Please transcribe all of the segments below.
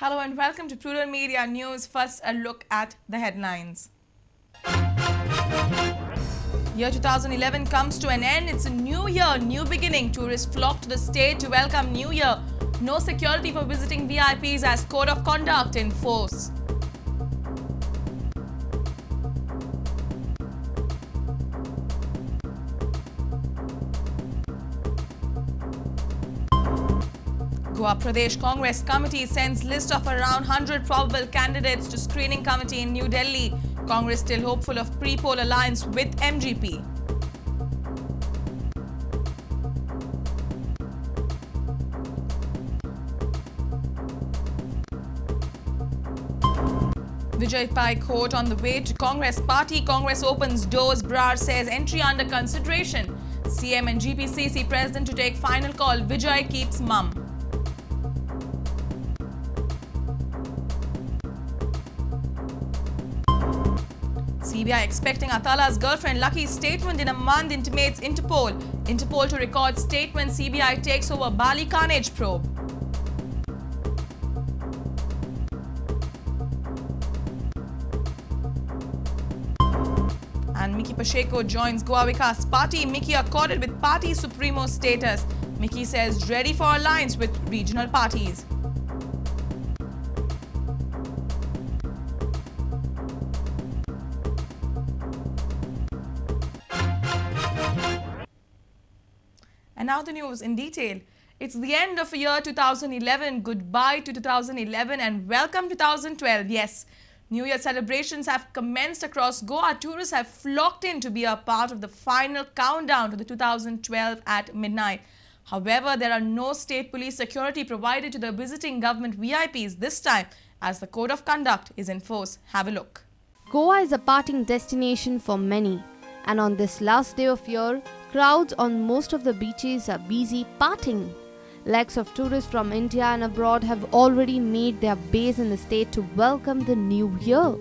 Hello and welcome to Prudent Media News. First, a look at the headlines. Year 2011 comes to an end. It's a new year, new beginning. Tourists flock to the state to welcome New Year. No security for visiting VIPs as Code of Conduct in force. Goa Pradesh Congress Committee sends list of around 100 probable candidates to screening committee in New Delhi. Congress still hopeful of pre-poll alliance with MGP. Vijay Pai Court on the way to Congress party. Congress opens doors. Brar says entry under consideration. CM and GPCC president to take final call. Vijay keeps mum. CBI expecting Atala's girlfriend Lucky's statement in a month, intimates Interpol. Interpol to record statement. CBI takes over Bali carnage probe. And Mickey Pacheco joins Goa Vikas Party. Mickey accorded with party supremo status. Mickey says ready for alliance with regional parties. And now the news in detail. It's the end of year 2011. Goodbye to 2011 and welcome 2012. Yes, New Year celebrations have commenced across Goa. Tourists have flocked in to be a part of the final countdown to the 2012 at midnight. However, there are no state police security provided to the visiting government VIPs this time as the Code of Conduct is in force. Have a look. Goa is a partying destination for many. And on this last day of year, crowds on most of the beaches are busy partying. Lakhs of tourists from India and abroad have already made their base in the state to welcome the new year.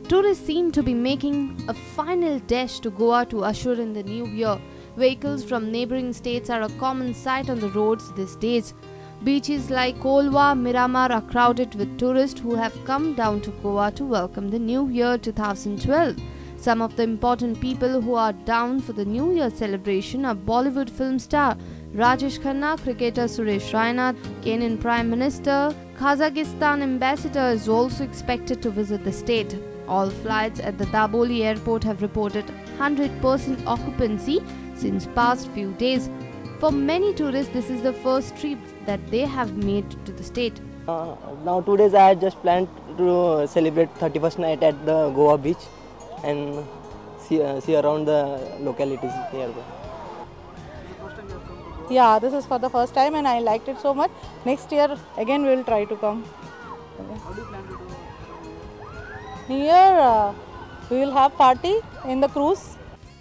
Tourists seem to be making a final dash to Goa to usher in the new year. Vehicles from neighbouring states are a common sight on the roads these days. Beaches like Kolwa, Miramar are crowded with tourists who have come down to Goa to welcome the new year 2012. Some of the important people who are down for the New Year celebration are Bollywood film star Rajesh Khanna, cricketer Suresh Raina, Kenyan Prime Minister, Kazakhstan ambassador is also expected to visit the state. All flights at the Daboli airport have reported 100% occupancy since past few days. For many tourists, this is the first trip that they have made to the state. Now 2 days I had just planned to celebrate 31st night at the Goa beach and see around the localities here. Yeah, this is for the first time and I liked it so much. Next year again we will try to come. How do you plan to do? New Year we will have party in the cruise.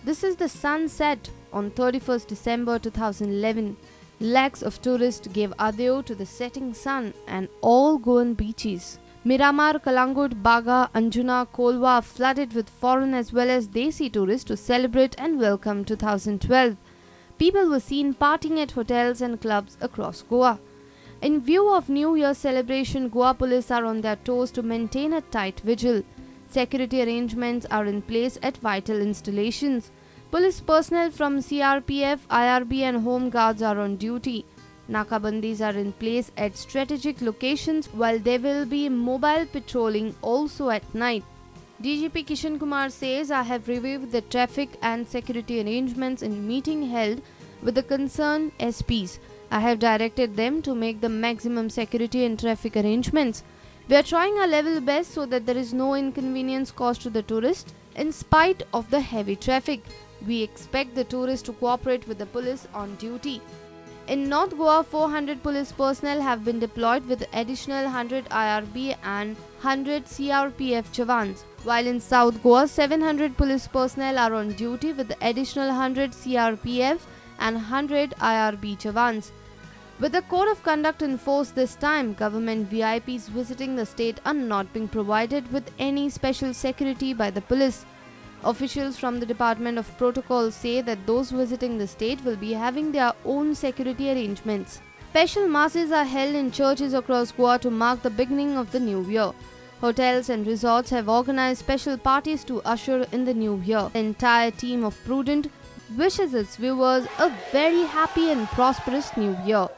This is the sunset on 31st December 2011. Lakhs of tourists gave adieu to the setting sun and all Goan beaches. Miramar, Kalangut, Baga, Anjuna, Kolwa are flooded with foreign as well as Desi tourists to celebrate and welcome 2012. People were seen partying at hotels and clubs across Goa. In view of New Year celebration, Goa police are on their toes to maintain a tight vigil. Security arrangements are in place at vital installations. Police personnel from CRPF, IRB and Home Guards are on duty. Nakabandis are in place at strategic locations while there will be mobile patrolling also at night. DGP Kishan Kumar says, I have reviewed the traffic and security arrangements in meeting held with the concerned SPs. I have directed them to make the maximum security and traffic arrangements. We are trying our level best so that there is no inconvenience caused to the tourists in spite of the heavy traffic. We expect the tourists to cooperate with the police on duty. In North Goa, 400 police personnel have been deployed with additional 100 IRB and 100 CRPF jawans, while in South Goa, 700 police personnel are on duty with additional 100 CRPF and 100 IRB jawans. With the Code of Conduct in force this time, government VIPs visiting the state are not being provided with any special security by the police. Officials from the Department of Protocol say that those visiting the state will be having their own security arrangements. Special masses are held in churches across Goa to mark the beginning of the new year. Hotels and resorts have organized special parties to usher in the new year. The entire team of Prudent wishes its viewers a very happy and prosperous new year.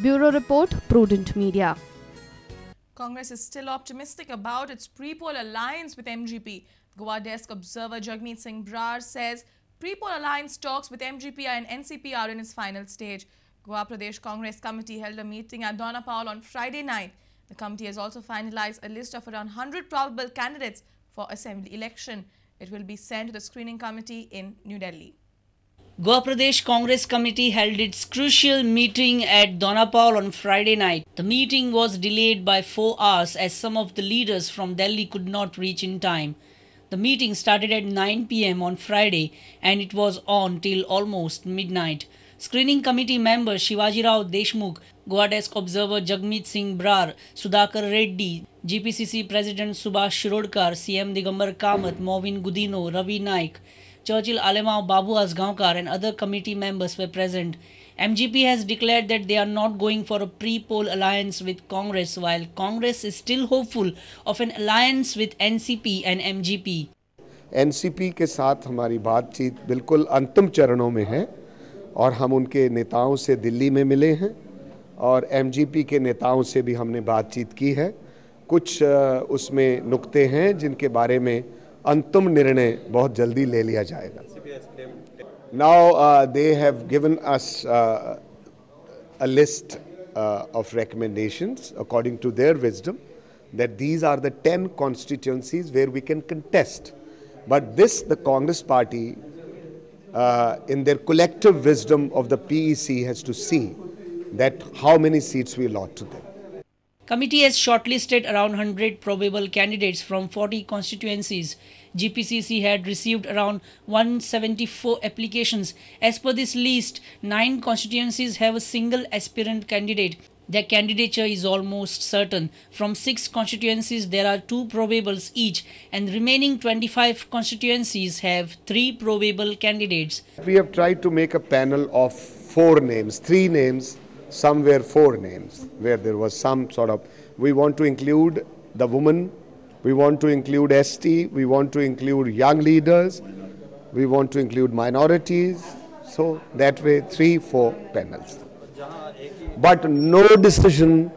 Bureau Report, Prudent Media. Congress is still optimistic about its pre-poll alliance with MGP. Goa desk observer Jagmeet Singh Brar says pre-poll alliance talks with MGP and NCP are in its final stage. Goa Pradesh Congress Committee held a meeting at Donapal on Friday night. The committee has also finalized a list of around 100 probable candidates for assembly election. It will be sent to the screening committee in New Delhi. Goa Pradesh Congress Committee held its crucial meeting at Donapal on Friday night. The meeting was delayed by 4 hours as some of the leaders from Delhi could not reach in time. The meeting started at 9 p.m. on Friday and it was on till almost midnight. Screening committee member Shivaji Rao Deshmukh, Goa desk observer Jagmeet Singh Brar, Sudhakar Reddy, GPCC President Subhash Shirodkar, CM Digambar Kamath, Movin Gudino, Ravi Naik, Churchill Alemao Babu Asgaonkar and other committee members were present. MGP has declared that they are not going for a pre-poll alliance with Congress, while Congress is still hopeful of an alliance with NCP and MGP. NCP के साथ हमारी बातचीत बिल्कुल अंतिम चरणों में है और हम उनके नेताओं से दिल्ली में मिले हैं और MGP के नेताओं से भी हमने बातचीत की है। कुछ उसमें नुक्ते हैं जिनके बारे में अंतिम निर्णय बहुत जल्दी ले लिया जाएगा। Now they have given us a list of recommendations according to their wisdom that these are the 10 constituencies where we can contest. But this, the Congress party, in their collective wisdom of the PEC, has to see that how many seats we allot to them. Committee has shortlisted around 100 probable candidates from 40 constituencies. GPCC had received around 174 applications. As per this list, 9 constituencies have a single aspirant candidate. Their candidature is almost certain. From 6 constituencies, there are 2 probables each, and remaining 25 constituencies have 3 probable candidates. We have tried to make a panel of 4 names, 3 names, somewhere 4 names, where there was some sort of, we want to include the woman, we want to include ST, we want to include young leaders, we want to include minorities, so that way 3-4 panels. But no decision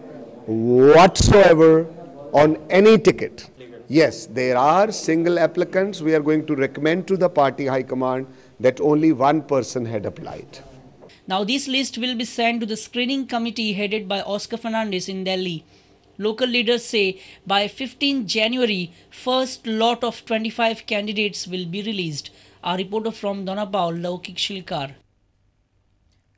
whatsoever on any ticket. Yes, there are single applicants. We are going to recommend to the party high command that only one person had applied. Now this list will be sent to the screening committee headed by Oscar Fernandes in Delhi. Local leaders say by 15 January, first lot of 25 candidates will be released. Our reporter from Donapal, Laukik Shilkar.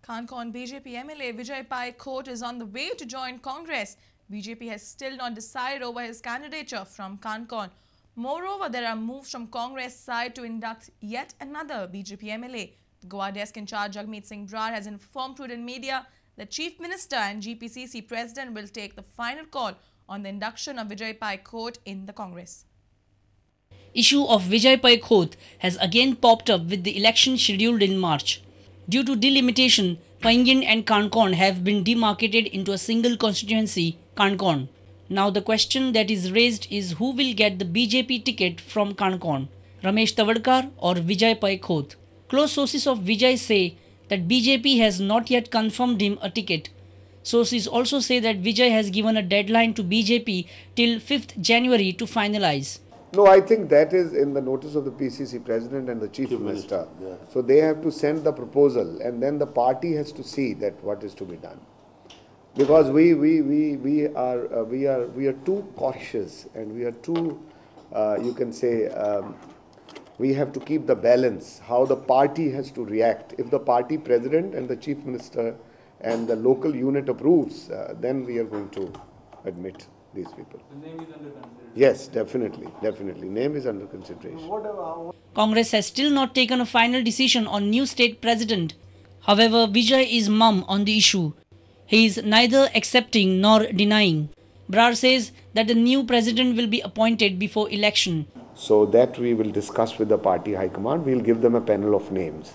Kankon BJP MLA Vijay Pai Khote is on the way to join Congress. BJP has still not decided over his candidature from Kankon. Moreover, there are moves from Congress side to induct yet another BJP MLA. The Goa desk in charge Jagmeet Singh Brar has informed Prudent Media that Chief Minister and GPCC President will take the final call on the induction of Vijay Pai Khote in the Congress. Issue of Vijay Pai Khote has again popped up with the election scheduled in March. Due to delimitation, Paingin and Kankon have been demarcated into a single constituency, Kankon. Now the question that is raised is who will get the BJP ticket from Kankon, Ramesh Tavadkar or Vijay Pai Khote. Close sources of Vijay say that BJP has not yet confirmed him a ticket. Sources also say that Vijay has given a deadline to BJP till 5th January to finalize. No, I think that is in the notice of the PCC President and the Chief Minister. Yeah. So they have to send the proposal and then the party has to see that what is to be done. Because we are too cautious and we are too, you can say, we have to keep the balance, how the party has to react. If the party president and the chief minister and the local unit approves, then we are going to admit these people. The name is under consideration. Yes, definitely. Name is under consideration. Congress has still not taken a final decision on new state president. However, Vijay is mum on the issue. He is neither accepting nor denying. Brar says that the new president will be appointed before election. So that we will discuss with the party high command. We will give them a panel of names.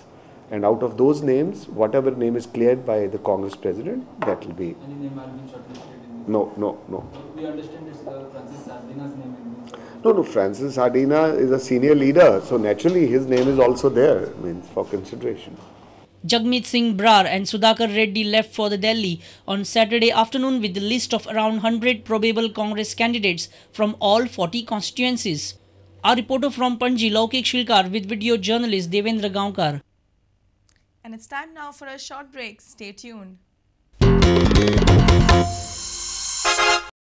And out of those names, whatever name is cleared by the Congress president, that will be. Any name have been shortlisted in this? No. We understand it's Francis Sardina's name in this. No. Francis Sardina is a senior leader, so naturally his name is also there, means for consideration. Jagmeet Singh Brar and Sudhakar Reddy left for the Delhi on Saturday afternoon with the list of around 100 probable Congress candidates from all 40 constituencies. Our reporter from Panji, Laukik Shilkar, with video journalist Devendra Gaonkar. And it's time now for a short break. Stay tuned.